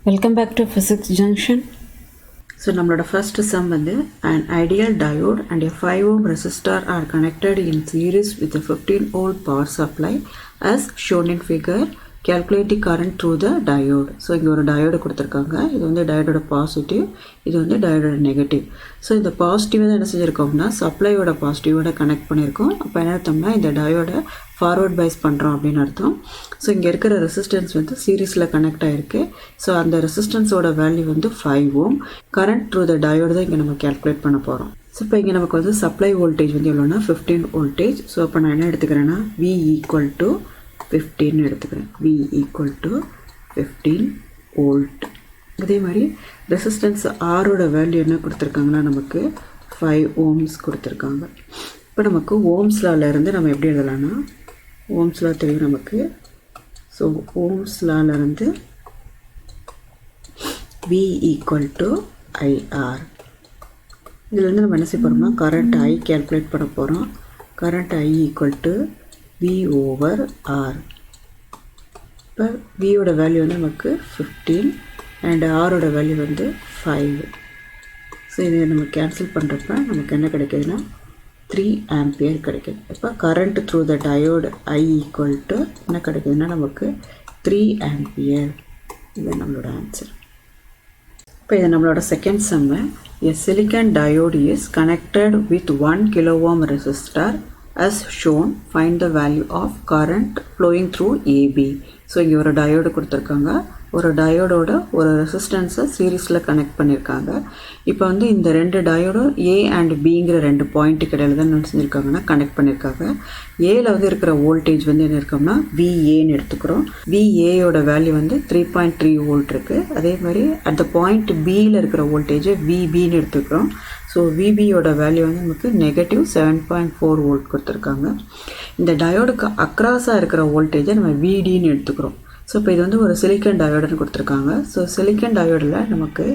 Welcome back to Physics Junction. So நம்மளோட first sum வந்து an ideal diode and a 5 ohm resistor are connected in series with a 15 volt power supply as shown in figure. Calculate the current through the diode. So இங்கே ஒரு diode கொடுத்துருக்காங்க. இது வந்து டயோடோட positive, இது வந்து டயோடோட negative. So இந்த positive தான் என்ன செஞ்சுருக்கோம்னா சப்ளையோட பாசிட்டிவோட கனெக்ட் பண்ணியிருக்கோம். அப்போ என்ன அர்த்தம்னா இந்த டயோடை ஃபார்வர்ட் பைஸ் பண்ணுறோம் அப்படின்னு அர்த்தம். ஸோ இங்கே இருக்கிற ரெசிஸ்டன்ஸ் வந்து சீரீஸில் கனெக்ட் ஆகிருக்கு. ஸோ அந்த ரெசிஸ்டன்ஸோட வேல்யூ வந்து 5 ஓம். கரண்ட் த்ரூ த டயோடு தான் இங்கே நம்ம கேல்குலேட் பண்ண போகிறோம். ஸோ இப்போ இங்கே நமக்கு வந்து சப்ளை வோல்டேஜ் வந்து எவ்வளோனா 15 வோல்டேஜ். ஸோ அப்போ நான் என்ன எடுத்துக்கிறேன்னா V ஈக்குவல் டு 15 எடுத்துக்கிறேன். V equal to 15 volt. அதே மாதிரி ரெசிஸ்டன்ஸ் ஆரோட வேல்யூ என்ன கொடுத்துருக்காங்கன்னா நமக்கு 5 ஓம்ஸ் கொடுத்துருக்காங்க. இப்போ நமக்கு ஓம்ஸ் லாலேருந்து நம்ம எப்படி எழுதலாம்னா ஓம்ஸ் லா தெரியும் நமக்கு. ஸோ ஓம்ஸ் லாலேருந்து V ஈக்குவல் டு IR. இதுலேருந்து நம்ம என்ன செய்ய போகிறோம்னா கரண்ட் I கேல்குலேட் பண்ண போகிறோம். Current I equal to V over R. இப்போ Vயோட வேல்யூ வந்து நமக்கு 15 அண்ட் ஆரோட வேல்யூ வந்து 5. ஸோ இதை நம்ம கேன்சல் பண்ணுறப்ப நமக்கு என்ன கிடைக்கிதுன்னா 3 ஆம்பியர் கிடைக்கிது. இப்போ current through the diode I equal to என்ன கிடைக்கிதுன்னா நமக்கு 3 ஆம்பியர். இது நம்மளோட ஆன்சர். இப்போ இது நம்மளோட second Jammu. A silicon diode is connected with 1 kilo ohm resistor as shown. Find the value of current flowing through AB. So இங்கே ஒரு diode கொடுத்துருக்காங்க. ஒரு டயோடோட ஒரு ரெசிஸ்டன்ஸை சீரீஸில் கனெக்ட் பண்ணியிருக்காங்க. இப்போ வந்து இந்த ரெண்டு டயோடும் A அண்ட் Bங்கிற ரெண்டு பாயிண்ட்டுக்கு இடையில தான் என்ன செஞ்சுருக்காங்கன்னா கனெக்ட் பண்ணியிருக்காங்க. ஏல வந்து இருக்கிற வோல்டேஜ் வந்து என்ன இருக்கோம்னா VAன்னு எடுத்துக்கிறோம். VAயோட வேல்யூ வந்து 3.3 வோல்ட் இருக்குது. அதே மாதிரி அட் த பாயிண்ட் Bயில் இருக்கிற வோல்டேஜை VBன்னு எடுத்துக்கிறோம். ஸோ VBயோட வேல்யூ வந்து நமக்கு நெகட்டிவ் 7.4 வோல்ட் கொடுத்துருக்காங்க. இந்த டயோடுக்கு அக்ராஸாக இருக்கிற வோல்டேஜை நம்ம VDன்னு எடுத்துக்கிறோம். ஸோ இப்போ இது வந்து ஒரு சிலிக்கன் டயோடுன்னு கொடுத்துருக்காங்க. ஸோ சிலிக்கன் டயோடில் நமக்கு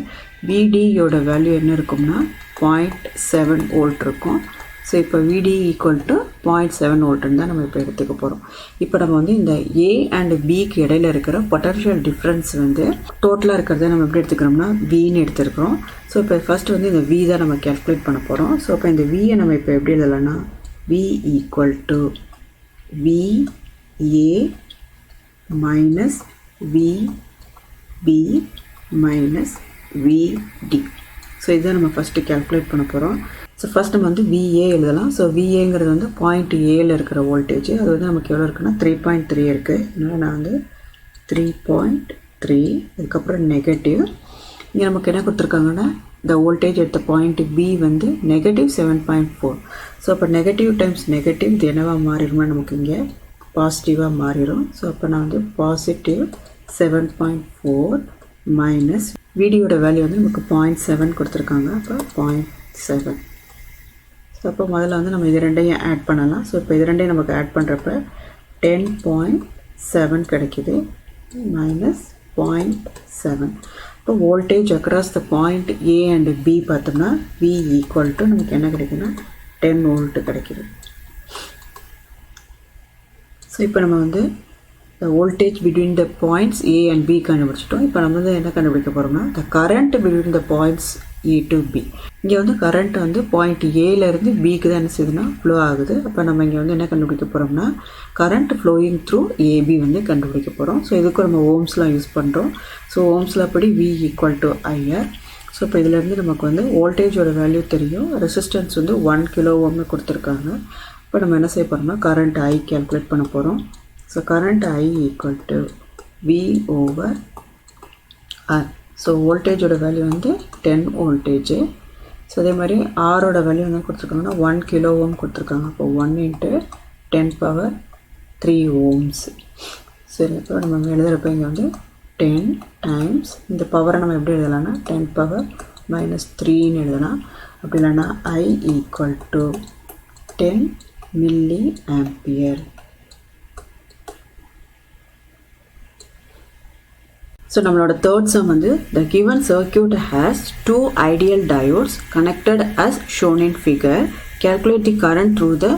VDயோட வேல்யூ என்ன இருக்கும்னா 0.7 வோல்ட் இருக்கும். ஸோ இப்போ VD ஈக்குவல் டு 0.7 வோல்ட்டுன்னு தான் நம்ம இப்போ எடுத்துக்க போகிறோம். இப்போ நம்ம வந்து இந்த A அண்ட் Bக்கு இடையில இருக்கிற பொட்டன்ஷியல் டிஃப்ரென்ஸ் வந்து டோட்டலாக இருக்கிறத நம்ம எப்படி எடுத்துக்கிறோம்னா Vன்னு எடுத்துருக்கிறோம். ஸோ இப்போ ஃபஸ்ட்டு வந்து இந்த V தான் நம்ம கேல்குலேட் பண்ண போகிறோம். ஸோ இப்போ இந்த Vயை நம்ம இப்போ எப்படி எழுதலாம்னா V equal to VA minus VB minus VD. So இதை நம்ம ஃபஸ்ட்டு கேல்குலேட் பண்ண போகிறோம். ஸோ ஃபஸ்ட் நம்ம வந்து VA எழுதலாம். ஸோ VAங்கிறது வந்து பாயிண்ட் ஏல இருக்கிற வோல்டேஜ். அது வந்து நமக்கு எவ்வளோ இருக்குன்னா 3.3 இருக்குது. அதனால் நான் வந்து 3.3 அதுக்கப்புறம் நெகட்டிவ். இங்கே நமக்கு என்ன கொடுத்துருக்காங்கன்னா இந்த வோல்டேஜ் எடுத்த பாயிண்ட் B வந்து நெகட்டிவ் 7.4. ஸோ அப்போ நெகட்டிவ் டைம்ஸ் நெகட்டிவ் இது என்னவாக மாறிடுமா நமக்கு இங்கே பாசிட்டிவாக மாறிடும். ஸோ அப்போ நான் வந்து பாசிட்டிவ் 7.4 மைனஸ் VDயோட வேல்யூ வந்து நமக்கு 0.7 கொடுத்துருக்காங்க. அப்போ 0.7. ஸோ அப்போ முதல்ல வந்து நம்ம இது ரெண்டையும் ஆட் பண்ணலாம். ஸோ இப்போ இது ரெண்டையும் நமக்கு ஆட் பண்ணுறப்ப 10.7 கிடைக்கிது மைனஸ் 0.7. இப்போ voltage across the point A and B பார்த்தோம்னா V ஈக்குவல் டு நமக்கு என்ன கிடைக்குன்னா 10 வோல்ட்டு கிடைக்கிது. ஸோ இப்போ நம்ம வந்து the voltage between the points A and B கண்டுபிடிச்சிட்டோம். இப்போ நம்ம வந்து என்ன கண்டுபிடிக்க போகிறோம்னா the current between the points A to B. இங்கே வந்து கரண்ட் வந்து பாயிண்ட் ஏலேருந்து Bக்கு தான் என்ன செய்யுதுன்னா ஃப்ளோ ஆகுது. அப்போ நம்ம இங்கே வந்து என்ன கண்டுபிடிக்க போகிறோம்னா கரண்ட் ஃப்ளோயிங் த்ரூ AB வந்து கண்டுபிடிக்க போகிறோம். ஸோ இதுக்கு நம்ம ஓம்ஸ்லாம் யூஸ் பண்ணுறோம். ஸோ ஓம்ஸ்லாம் படி V equal to IR. So இப்போ இதிலேருந்து நமக்கு வந்து வோல்டேஜோட வேல்யூ தெரியும். ரெசிஸ்டன்ஸ் வந்து 1 கிலோ ஓம்னு கொடுத்துருக்காங்க. இப்போ நம்ம என்ன செய்ய போகிறோம்னா கரண்ட் I கேல்குலேட் பண்ண போகிறோம். So current I equal to V over R. So வோல்டேஜோட வேல்யூ வந்து 10 வோல்டேஜ். ஸோ அதே மாதிரி ஆரோட வேல்யூ என்ன கொடுத்துருக்காங்கன்னா 1 கிலோ ஓம் கொடுத்துருக்காங்க. அப்போ 1 × 10⁻³ ஓம்ஸ். சரி, இப்போ நம்ம எழுதுகிறப்ப இங்கே வந்து 10 டைம்ஸ் இந்த பவரை நம்ம எப்படி எழுதலாம்னா 10⁻³ எழுதலாம். அப்படி இல்லைன்னா I equal to 10 milli ampere. So நம்மளோட தேர்ட் சம் வந்து the given circuit has 2 ideal diodes connected as shown in figure. Calculate the current through the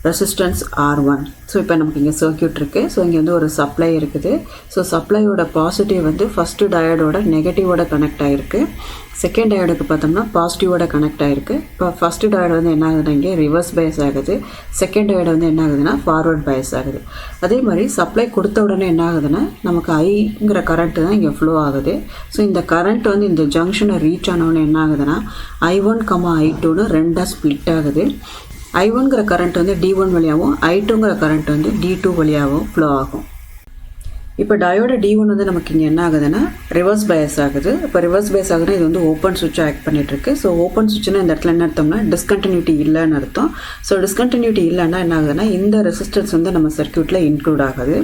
resistance R1. So இப்போ நமக்கு இங்கே சர்க்யூட் இருக்குது. ஸோ இங்கே வந்து ஒரு சப்ளை இருக்குது. ஸோ சப்ளையோட பாசிட்டிவ் வந்து ஃபஸ்ட்டு டயோடோட நெகட்டிவோட கனெக்ட் ஆகிருக்கு. செகண்ட் டயோடுக்கு பார்த்தோம்னா பாசிட்டிவோட கனெக்ட் ஆகிருக்கு. இப்போ ஃபஸ்ட்டு டயோடு வந்து என்ன ஆகுதுன்னா இங்கே ரிவர்ஸ் பயஸ் ஆகுது. செகண்ட் டயோடு வந்து என்ன ஆகுதுன்னா ஃபார்வர்ட் பயஸ் ஆகுது. அதே மாதிரி சப்ளை கொடுத்த உடனே என்ன ஆகுதுன்னா நமக்கு ஐங்கிற கரண்ட்டு தான் இங்கே ஃப்ளோ ஆகுது. ஸோ இந்த கரண்ட் வந்து இந்த ஜங்ஷனை ரீச் ஆனவுடனே என்ன ஆகுதுன்னா I1, I2ன்னு ரெண்டாக ஸ்ப்ளிட் ஆகுது. I1ங்கிற கரண்ட் வந்து D1 வழியாகவும் I2ங்கிற கரண்ட் வந்து D2 வழியாகவும் ஃப்ளோ ஆகும். இப்போ டயோட D1 வந்து நமக்கு இங்கே என்ன ஆகுதுன்னா ரிவர்ஸ் பயஸ் ஆகுது. இப்போ ரிவர்ஸ் பயஸ் ஆகுதுன்னா இது வந்து ஓப்பன் சுவிட்ச் ஆக்ட் பண்ணிகிட்ருக்கு. ஸோ ஓப்பன் சுவிட்ச்னா இந்த இடத்துல என்ன அர்த்தம்னா டிஸ்கண்டினியூட்டி இல்லைன்னு அர்த்தம். ஸோ டிஸ்கண்டினியூட்டி இல்லைன்னா என்ன ஆகுதுன்னா இந்த ரெசிஸ்டன்ஸ் வந்து நம்ம சர்க்யூட்டில் இன்க்ளூட் ஆகுது.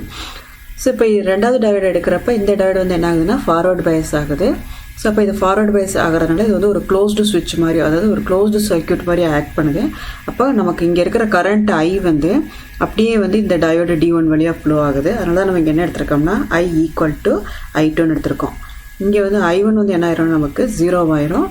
ஸோ இப்போ ரெண்டாவது டயோடு எடுக்கிறப்ப இந்த டயோடு வந்து என்ன ஆகுதுன்னா ஃபார்வர்ட் பயஸ் ஆகுது. ஸோ அப்போ இது ஃபார்வர்ட் பயஸ் ஆகிறதுனால இது வந்து ஒரு க்ளோஸ்டு ஸ்விட்ச் மாதிரி, அதாவது ஒரு க்ளோஸ்டு சர்க்யூட் மாதிரி ஆக்ட் பண்ணுது. அப்போ நமக்கு இங்கே இருக்கிற கரண்ட் I வந்து அப்படியே வந்து இந்த டயோடு D1 வழியாக ஃப்ளோ ஆகுது. அதனால தான் நம்ம இங்கே என்ன எடுத்திருக்கோம்னா I = I2ன்னு எடுத்திருக்கோம். இங்கே வந்து I1 வந்து என்ன ஆயிரும் நமக்கு 0 ஆயிரும்.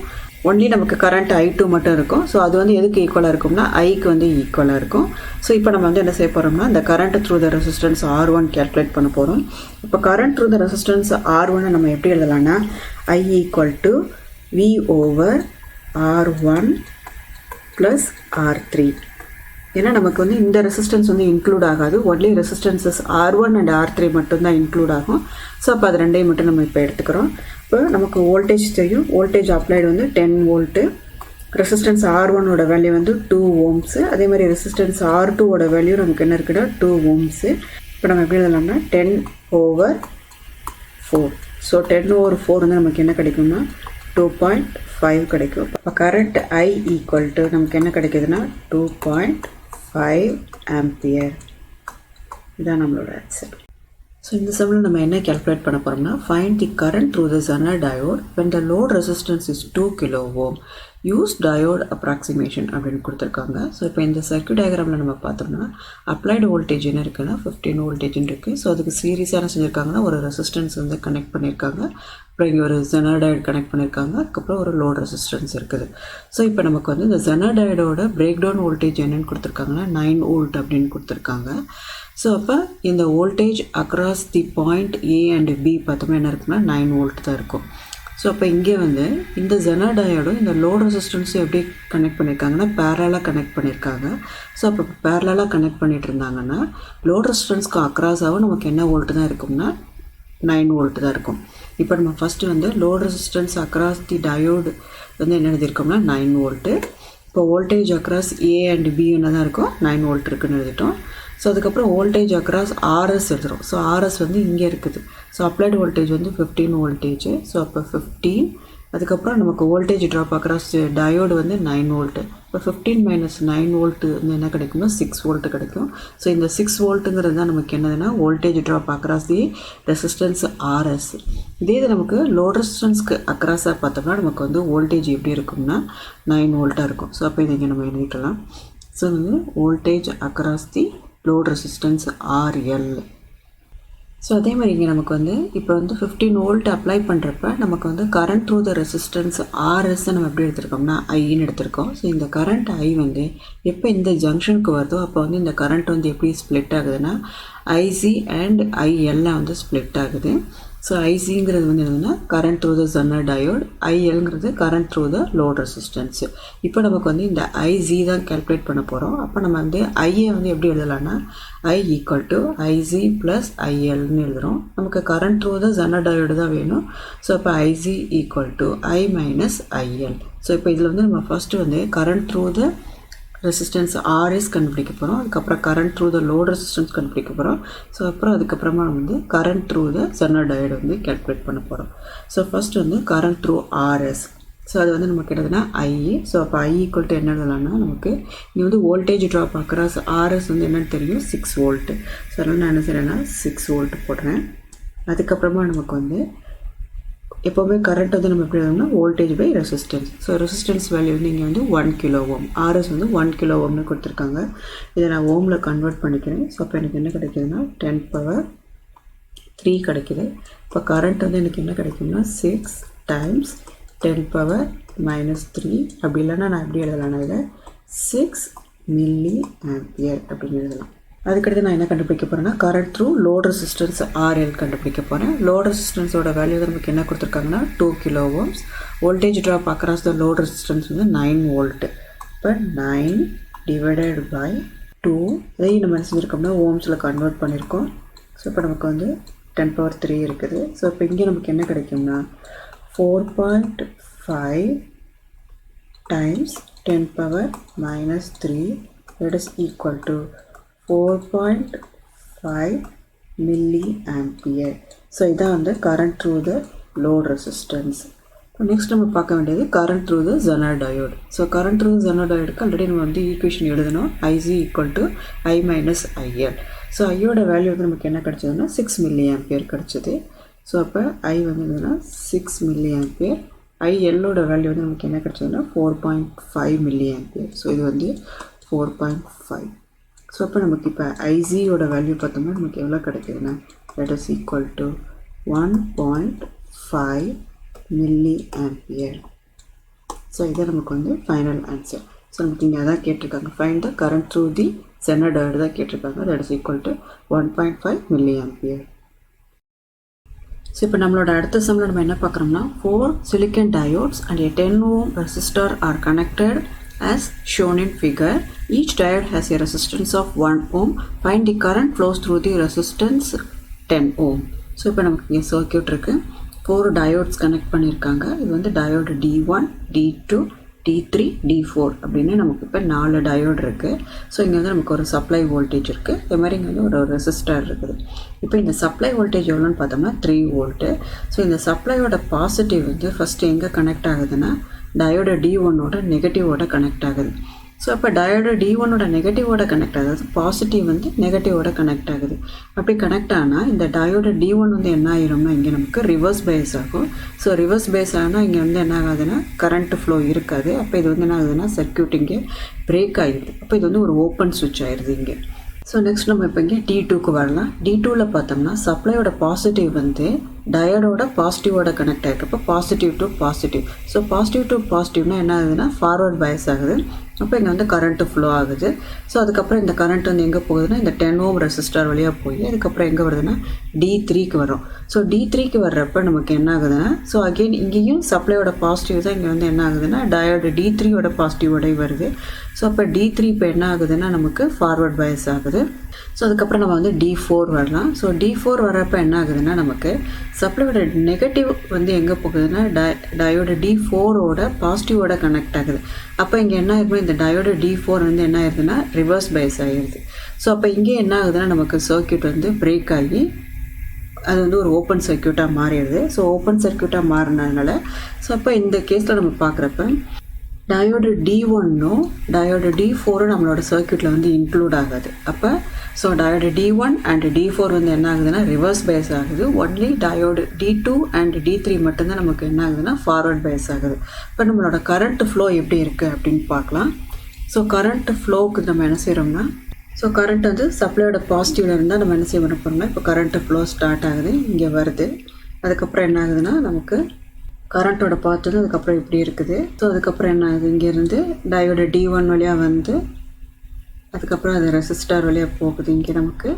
ஒன்லி நமக்கு கரண்ட் I2 மட்டும் இருக்கும். ஸோ அது வந்து எதுக்கு ஈக்குவலாக இருக்கும்னா ஐக்கு வந்து ஈக்குவலாக இருக்கும். ஸோ இப்போ நம்ம வந்து என்ன செய்ய போகிறோம்னா இந்த current through the resistance R1 calculate பண்ண போகிறோம். இப்போ current through the resistance R1 நம்ம எப்படி எழுதலாம்னா I = V/R1 + R3. ஏன்னா நமக்கு வந்து இந்த ரெசிஸ்டன்ஸ் வந்து இன்க்ளூட் ஆகாது. Only resistances R1 and R3 மட்டும்தான் இன்க்ளூட் ஆகும். ஸோ அப்போ அது ரெண்டையும் மட்டும் நம்ம இப்போ எடுத்துக்கிறோம். இப்போ நமக்கு வோல்டேஜ் தெரியும். வோல்டேஜ் அப்ளைடு வந்து 10 வோல்ட்டு. ரெசிஸ்டன்ஸ் R1ஓட வேல்யூ வந்து 2 ஓம்ஸு. அதே மாதிரி ரெசிஸ்டன்ஸ் R2ஓட வேல்யூ நமக்கு என்ன இருக்குன்னா 2 ஓம்ஸு. இப்போ நம்ம எப்படி எழுதலாம்னா 10/4. ஸோ 10/4 வந்து நமக்கு என்ன கிடைக்கும்னா 2.5 கிடைக்கும். இப்போ கரண்ட் I = நமக்கு என்ன கிடைக்குதுன்னா 2.5 ஆம்பியர். இதான் நம்மளோட ஆன்சர். ஸோ இந்த சம்மில் நம்ம என்ன கேல்குலேட் பண்ண போகிறோம்னா find the current through the Zener diode when the load resistance is 2 kilo ohm. Use diode approximation அப்படின்னு கொடுத்துருக்காங்க. ஸோ இப்போ இந்த சர்க்யூட் டயக்ராமில் நம்ம பார்த்தோம்னா அப்ளைடு வோல்டேஜ் என்ன இருக்குன்னா 15 வோல்டேஜ்னு இருக்குது. ஸோ அதுக்கு சீரியஸாக என்ன செஞ்சுருக்காங்கன்னா ஒரு ரெசிஸ்டன்ஸ் வந்து கனெக்ட் பண்ணியிருக்காங்க. அப்புறம் இங்கே ஒரு Zener diode கனெக்ட் பண்ணியிருக்காங்க. அதுக்கப்புறம் ஒரு லோட் ரெசிஸ்டன்ஸ் இருக்குது. ஸோ இப்போ நமக்கு வந்து இந்த Zener diodeோட பிரேக் டவுன் வோல்டேஜ் என்னென்னு கொடுத்துருக்காங்கன்னா 9 வோல்ட் அப்படின்னு கொடுத்துருக்காங்க. ஸோ அப்போ இந்த voltage across the point A and B பார்த்தோம்னா என்ன இருக்குன்னா 9 வோல்ட் தான் இருக்கும். ஸோ அப்போ இங்கே வந்து இந்த Zener diode இந்த லோட் ரெசிஸ்டன்ஸும் எப்படி கனெக்ட் பண்ணியிருக்காங்கன்னா பேரலாக கனெக்ட் பண்ணியிருக்காங்க. ஸோ அப்போ பேரலாக கனெக்ட் பண்ணிட்டு இருந்தாங்கன்னா லோட் ரெசிஸ்டன்ஸ்க்கு அக்ராஸாகவும் நமக்கு என்ன வோல்ட் தான் இருக்கும்னா 9 வோல்ட் தான் இருக்கும். இப்போ நம்ம ஃபஸ்ட்டு வந்து load resistance across the diode வந்து என்ன எழுதியிருக்கோம்னா 9 வோல்ட்டு. இப்போ voltage across A and B என்ன தான் இருக்கும் 9 வோல்ட் இருக்குன்னு எழுதிட்டோம். ஸோ அதுக்கப்புறம் வோல்டேஜ் அக்ராஸ் RS எழுதுகிறோம். ஸோ RS வந்து இங்கே இருக்குது. ஸோ அப்ளைடு வோல்டேஜ் வந்து 15 வோல்டேஜ். ஸோ அப்போ 15. அதுக்கப்புறம் நமக்கு வோல்டேஜ் ட்ராப் அக்ராஸ் டயோடு வந்து 9 வோல்ட்டு. இப்போ 15 - 9 வோல்ட்டு வந்து என்ன கிடைக்கும்னா 6 வோல்ட்டு கிடைக்கும். ஸோ இந்த 6 வோல்ட்டுங்கிறது தான் நமக்கு என்னதுன்னா voltage drop across the resistance RS. இதே இது நமக்கு லோட் ரெசிஸ்டன்ஸ்க்கு அக்ராஸாக பார்த்தோம்னா நமக்கு வந்து வோல்டேஜ் எப்படி இருக்கும்னா 9 வோல்ட்டாக இருக்கும். ஸோ அப்போ இதை நம்ம எழுதிக்கலாம். ஸோ வந்து voltage across the load resistance RL. So அதே மாதிரி இங்கே நமக்கு வந்து இப்போ வந்து 15 வோல்ட் அப்ளை பண்ணுறப்ப நமக்கு வந்து current through the resistance RS நம்ம எப்படி எடுத்திருக்கோம்னா ஐன்னு எடுத்திருக்கோம். ஸோ இந்த கரண்ட் I வந்து எப்போ இந்த ஜங்ஷனுக்கு வருதோ அப்போ வந்து இந்த கரண்ட் வந்து எப்படி ஸ்ப்ளிட் ஆகுதுன்னா IC அண்ட் IL வந்து ஸ்ப்ளிட் ஆகுது. ஸோ ஐசிங்கிறது வந்து என்னதுன்னா current through the Zener diode, ஐஎல்ங்கிறது current through the load resistance. இப்போ நமக்கு வந்து இந்த ஐசி தான் கேல்குலேட் பண்ண போகிறோம். அப்போ நம்ம வந்து ஐயை வந்து எப்படி எழுதலாம்னா I = IC + ILன்னு எழுதுகிறோம். நமக்கு current through the Zener diode தான் வேணும். ஸோ அப்போ IC = I - IL. ஸோ இப்போ இதில் வந்து நம்ம ஃபஸ்ட்டு வந்து current through the resistance RS கண்டுபிடிக்க போகிறோம். அதுக்கப்புறம் current through the load resistance கண்டுபிடிக்க போகிறோம். ஸோ அப்புறம் அதுக்கப்புறமா வந்து current through the Zener diode வந்து கேல்குலேட் பண்ண போகிறோம். ஸோ ஃபஸ்ட் வந்து கரண்ட் த்ரூ RS. ஸோ அது வந்து நமக்கு என்னதுன்னா IE. ஸோ அப்போ I = என்ன எழுதலாம்னா நமக்கு இங்கே வந்து வோல்டேஜ் ட்ராப் அக்ராஸ் RS வந்து என்னென்னு தெரியும் 6 வோல்ட்டு. ஸோ அதனால் நான் என்ன செய்கிறேன்னா 6 வோல்ட் போடுறேன். அதுக்கப்புறமா நமக்கு வந்து எப்போவுமே கரண்ட் வந்து நம்ம எப்படி எழுதணும்னா voltage by resistance. So resistance value வந்து இங்கே வந்து 1 கிலோ ஓம். RS வந்து 1 கிலோ ஓம்னு கொடுத்துருக்காங்க. இதை நான் ஓமில் கன்வெர்ட் பண்ணிக்கிறேன். ஸோ அப்போ எனக்கு என்ன கிடைக்குதுன்னா 10⁻³ கிடைக்குது. இப்போ கரண்ட் வந்து எனக்கு என்ன கிடைக்கும்னா 6 × 10⁻³ அப்படி இல்லைன்னா நான் எப்படி எழுதலாம்னா இதை 6 மில்லி ஆம்பியர் அப்படின்னு எழுதலாம். அதுக்கடுத்து நான் என்ன கண்டுபிடிக்க போகிறேன்னா current through load resistance RL கண்டுபிடிக்க போகிறேன். லோட் ரெசிஸ்டன்ஸோட வேல்யூ நமக்கு என்ன கொடுத்துருக்காங்கன்னா 2 kilo ohms. Voltage drop across the load resistance வந்து 9 வோல்ட்டு. இப்போ 9 டிவைடட் பை 2 இதையும் நம்ம என்ன செஞ்சுருக்கோம்னா ஓம்ஸில் கன்வெர்ட் பண்ணியிருக்கோம். ஸோ இப்போ நமக்கு வந்து 10⁻³ இருக்குது. ஸோ இப்போ இங்கே நமக்கு என்ன கிடைக்கும்னா 4.5 times 10⁻³ that is equal to 4.5 milli ampere. So இதான் வந்து current through the load resistance. Next நம்ம பார்க்க வேண்டியது current through the Zener diode. So current through the Zener diode already நம்ம வந்து ஈக்குவேஷன் எழுதணும். IC = I minus IL. So ஐயோட வேல்யூ வந்து நமக்கு என்ன கிடச்சதுன்னா 6 மில்லி ஆம்பியர் கிடச்சிது. ஸோ அப்போ I வந்து என்னதுன்னா 6 மில்லி ஆம்பியர். ILோட வேல்யூ வந்து நமக்கு என்ன கிடச்சதுன்னா 4.5 மில்லி ஆம்பியர். ஸோ இது வந்து 4.5. ஸோ அப்போ நமக்கு இப்போ ஐசியோட வேல்யூ பார்த்தோம்னா நமக்கு எவ்வளோ கிடைக்குதுன்னா that is equal to 1.5 milli ampere. So இதை நமக்கு வந்து ஃபைனல் ஆன்சர். ஸோ நமக்கு இங்கே அதான் கேட்டிருக்காங்க, find the current through the Zener diode தான் கேட்டிருக்காங்க. That is equal to 1.5 milli ampere. So இப்போ நம்மளோட அடுத்த சம்மில் நம்ம என்ன பார்க்குறோம்னா 4 silicon diodes and a 10 ohm resistor are connected as shown in figure. Each diode has a resistance of 1 ohm. Find the current flows through the resistance 10 ohm. So இப்போ நமக்கு இங்கே circuit இருக்குது. 4 diodes கனெக்ட் பண்ணியிருக்காங்க. இது வந்து diode D1, D2, D3, D4 அப்படின்னு நமக்கு இப்போ 4 டயோடு இருக்குது. ஸோ இங்கே வந்து நமக்கு ஒரு சப்ளை வோல்டேஜ் இருக்குது. இதே மாதிரி இங்கே வந்து ஒரு ரெசிஸ்டர் இருக்குது. இப்போ இந்த சப்ளை வோல்டேஜ் எவ்வளோன்னு பார்த்தோம்னா 3 வோல்ட்டு. ஸோ இந்த சப்ளையோட பாசிட்டிவ் வந்து ஃபஸ்ட்டு எங்கே கனெக்ட் ஆகுதுன்னா டயோட D1ஓட நெகட்டிவோட கனெக்ட் ஆகுது. ஸோ அப்போ டயோட D1ஓட நெகட்டிவோட கனெக்ட் ஆகுது, பாசிட்டிவ் வந்து நெகட்டிவோட கனெக்ட் ஆகுது. அப்படி கனெக்ட் ஆனால் இந்த டயோட D1 வந்து என்ன ஆயிரும்னா இங்கே நமக்கு ரிவர்ஸ் பேஸ் ஆகும். ஸோ ரிவர்ஸ் பேஸ் ஆனால் இங்கே வந்து என்ன ஆகாதுன்னா கரண்ட் ஃப்ளோ இருக்காது. அப்போ இது வந்து என்ன ஆகுதுன்னா சர்க்யூட் இங்கே பிரேக் ஆகிடுது. அப்போ இது வந்து ஒரு ஓப்பன் சுவிட்ச் ஆயிடுது இங்கே. ஸோ நெக்ஸ்ட் நம்ம இப்போ இங்கே D2க்கு வரலாம். D2வில் பார்த்தோம்னா சப்ளையோட பாசிட்டிவ் வந்து டயோடோட பாசிட்டிவோட கனெக்ட் ஆகிருக்கப்போ positive to positive. So positive to பாசிட்டிவ்னா என்ன ஆகுதுன்னா ஃபார்வர்ட் பயஸ் ஆகுது. அப்போ இங்கே வந்து கரண்ட்டு ஃப்ளோ ஆகுது. ஸோ அதுக்கப்புறம் இந்த கரண்ட் வந்து எங்கே போகுதுன்னா இந்த 10 ohm ரெசிஸ்டர் வழியாக போய் அதுக்கப்புறம் எங்கே வருதுன்னா D3க்கு வரும். ஸோ D3க்கு வர்றப்போ நமக்கு என்ன ஆகுதுன்னா ஸோ அகெயின் இங்கேயும் சப்ளையோட பாசிட்டிவ் தான் இங்கே வந்து என்ன ஆகுதுன்னா டயோடு D3யோட பாசிட்டிவோட வருது. ஸோ அப்போ D3 இப்போ என்ன ஆகுதுன்னா நமக்கு ஃபார்வர்ட் பயஸ் ஆகுது. ஸோ அதுக்கப்புறம் நம்ம வந்து D4 வரலாம். ஸோ D4 வர்றப்போ என்ன ஆகுதுன்னா நமக்கு சப்ளையோட நெகட்டிவ் வந்து எங்கே போகுதுன்னா டயோட D4ஓட பாசிட்டிவோட கனெக்ட் ஆகுது. அப்போ இங்கே என்ன ஆயிருக்கும் இந்த டயோட D4 வந்து என்ன ஆயிருதுன்னா ரிவர்ஸ் பயஸ் ஆகிடுது. ஸோ அப்போ இங்கே என்ன ஆகுதுன்னா நமக்கு சர்க்யூட் வந்து பிரேக் ஆகி அது வந்து ஒரு ஓப்பன் சர்க்யூட்டாக மாறிடுது. ஸோ ஓப்பன் சர்க்யூட்டாக மாறினதுனால ஸோ அப்போ இந்த கேஸில் நம்ம பார்க்குறப்ப டயோடு D1னும் டயோடு D4ம் நம்மளோட சர்க்யூட்டில் வந்து இன்க்ளூட் ஆகாது. அப்போ so diode D1 and D4 வந்து என்ன ஆகுதுன்னா ரிவர்ஸ் பயஸ் ஆகுது. Only diode D2 and D3 மட்டும்தான் நமக்கு என்ன ஆகுதுன்னா ஃபார்வர்ட் பயஸ் ஆகுது. இப்போ நம்மளோட கரண்ட் ஃப்ளோ எப்படி இருக்குது அப்படின்னு பார்க்கலாம். ஸோ கரண்ட் ஃப்ளோவுக்கு நம்ம என்ன செய்கிறோம்னா ஸோ கரண்ட் வந்து சப்ளையோட பாசிட்டிவில் இருந்தால் நம்ம என்ன செய்ய போகிறோம்னா இப்போ கரண்ட் ஃப்ளோ ஸ்டார்ட் ஆகுது, இங்கே வருது. அதுக்கப்புறம் என்ன ஆகுதுன்னா நமக்கு கரண்ட்டோட பார்த்து அதுக்கப்புறம் இப்படி இருக்குது. ஸோ அதுக்கப்புறம் என்ன ஆகுது இங்கேருந்து டயோட D1 வழியாக வந்து அதுக்கப்புறம் அது ரெசிஸ்டர் வழியாக போகுது இங்கே நமக்கு.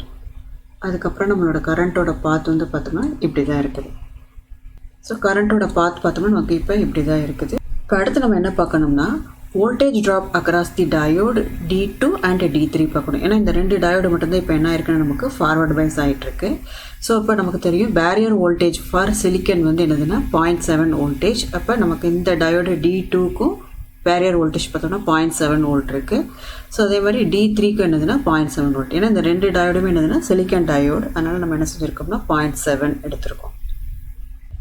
அதுக்கப்புறம் நம்மளோட கரண்ட்டோட பாத் வந்து பார்த்தோம்னா இப்படி தான் இருக்குது. ஸோ கரண்ட்டோட பாத் பார்த்தோம்னா நமக்கு இப்போ இப்படி தான் இருக்குது. இப்போ அடுத்து நம்ம என்ன பார்க்கணும்னா voltage drop across the diode D2 and D3 பார்க்கணும். ஏன்னா இந்த 2 டயோடு மட்டும்தான் இப்போ என்ன இருக்குன்னா நமக்கு ஃபார்வர்ட் பயஸ் ஆகிட்டுருக்கு. ஸோ இப்போ நமக்கு தெரியும் பேரியர் வோல்டேஜ் ஃபார் சிலிக்கன் வந்து என்னதுன்னா 0.7 வோல்டேஜ். அப்போ நமக்கு இந்த டயோடு D2க்கும் பேரியர் வோல்டேஜ் பார்த்தோம்னா 0.7 வோல்ட் இருக்குது. ஸோ அதே மாதிரி D3க்கு என்னதுன்னா 0.7 வோல்ட். ஏன்னா இந்த 2 டயோடுமே என்னதுன்னா சிலிக்கன் டயோடு, அதனால் நம்ம என்ன செஞ்சுருக்கோம்னா 0.7 எடுத்திருக்கோம்.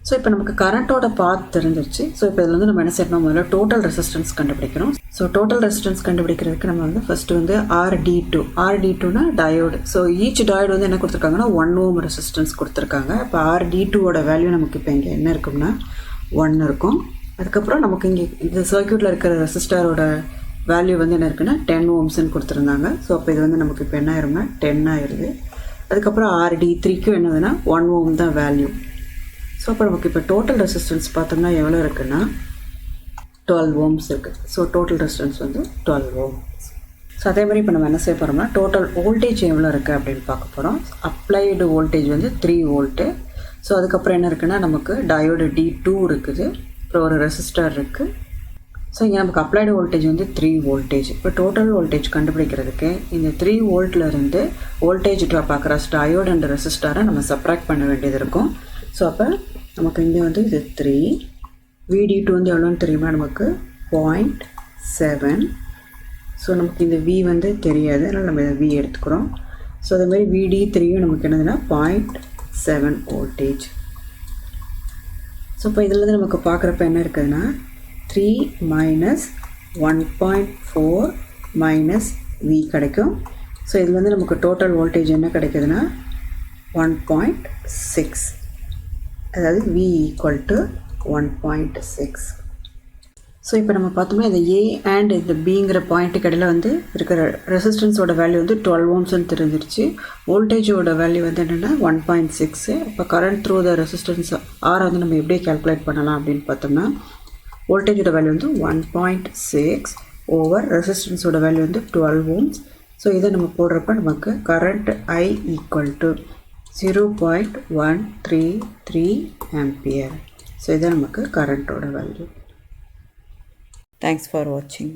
ஸோ இப்போ நமக்கு கரண்ட்டோட பாத் தெரிஞ்சிருச்சு. ஸோ இப்போ இதில் வந்து நம்ம என்ன செய்யணும் முதல்ல டோட்டல் ரெசிஸ்டன்ஸ் கண்டுபிடிக்கிறோம். ஸோ டோட்டல் ரெசிஸ்டன்ஸ் கண்டுபிடிக்கிறதுக்கு நம்ம வந்து ஃபஸ்ட்டு வந்து RD2னா டயோடு. ஸோ ஈச் டயோடு வந்து என்ன கொடுத்துருக்காங்கன்னா 1 ohm ரெசிஸ்டன்ஸ் கொடுத்துருக்காங்க. இப்போ RD2ஓட வேல்யூ நமக்கு இப்போ இங்கே என்ன இருக்கும்னா 1 இருக்கும். அதுக்கப்புறம் நமக்கு இங்கே இந்த சர்க்யூட்டில் இருக்கிற ரெசிஸ்டரோட வேல்யூ வந்து என்ன இருக்குன்னா 10 ohmsன்னு கொடுத்துருந்தாங்க. ஸோ அப்போ இது வந்து நமக்கு இப்போ என்ன ஆயிரும்னா 10 ஆயிடுது. அதுக்கப்புறம் RD3க்கும் என்னதுன்னா 1 ohm தான் வேல்யூ. ஸோ அப்போ நமக்கு இப்போ டோட்டல் ரெசிஸ்டன்ஸ் பார்த்தோம்னா எவ்வளோ இருக்குன்னா 12 ohms இருக்குது. ஸோ டோட்டல் ரெசிஸ்டன்ஸ் வந்து 12 ohms. ஸோ அதே மாதிரி இப்போ நம்ம என்ன செய்ய போகிறோம்னா டோட்டல் வோல்டேஜ் எவ்வளோ இருக்குது அப்படின்னு பார்க்க போகிறோம். அப்ளைடு வோல்டேஜ் வந்து 3 வோல்ட்டு. ஸோ அதுக்கப்புறம் என்ன இருக்குன்னா நமக்கு டயோடு D2 இருக்குது, அப்புறம் ஒரு ரெசிஸ்டர் இருக்குது. ஸோ இங்கே நமக்கு அப்ளைடு வோல்டேஜ் வந்து 3 வோல்டேஜ். இப்போ டோட்டல் வோல்டேஜ் கண்டுபிடிக்கிறதுக்கு இந்த 3 வோல்ட்லேருந்து voltage drop across diode and ரெசிஸ்டரை நம்ம சப்ராக்ட் பண்ண வேண்டியது இருக்கும். ஸோ அப்போ நமக்கு இங்கே வந்து இது 3, VD2 வந்து எவ்வளோன்னு தெரியுமா நமக்கு 0.7. ஸோ நமக்கு இந்த V வந்து தெரியாது, அதனால் நம்ம V எடுத்துக்கிறோம். ஸோ அதேமாதிரி VD3யும் நமக்கு என்னதுன்னா 0.7 வோல்டேஜ். ஸோ இப்போ இதில் நமக்கு பார்க்குறப்ப என்ன இருக்குதுன்னா 3 மைனஸ் 1.4 மைனஸ் V கிடைக்கும். ஸோ இதில் வந்து நமக்கு டோட்டல் வோல்டேஜ் என்ன கிடைக்குதுன்னா 1.6, அதாவது V ஈக்குவல் டு 1.6. ஸோ இப்போ நம்ம பார்த்தோம்னா இந்த A அண்ட் இந்த Bங்கிற பாயிண்ட்டுக்கு இடையில் வந்து இருக்கிற ரெசிஸ்டன்ஸோட வேல்யூ வந்து 12 ஓம்ஸ்ன்னு தெரிஞ்சிருச்சு. வோல்டேஜோட வேல்யூ வந்து என்னென்னா 1.6. இப்போ current through the resistance R வந்து நம்ம எப்படி கால்குலேட் பண்ணலாம் அப்படின்னு பார்த்தோம்னா வோல்டேஜோட வேல்யூ வந்து 1.6 ஓவர் ரெசிஸ்டன்ஸோட வேல்யூ வந்து 12 ஓம்ஸ். ஸோ இதை நம்ம போடுறப்ப நமக்கு current I equal to 0.133 ampere. So இதை நமக்கு கரண்ட்டோட வேல்யூ. Thanks for watching.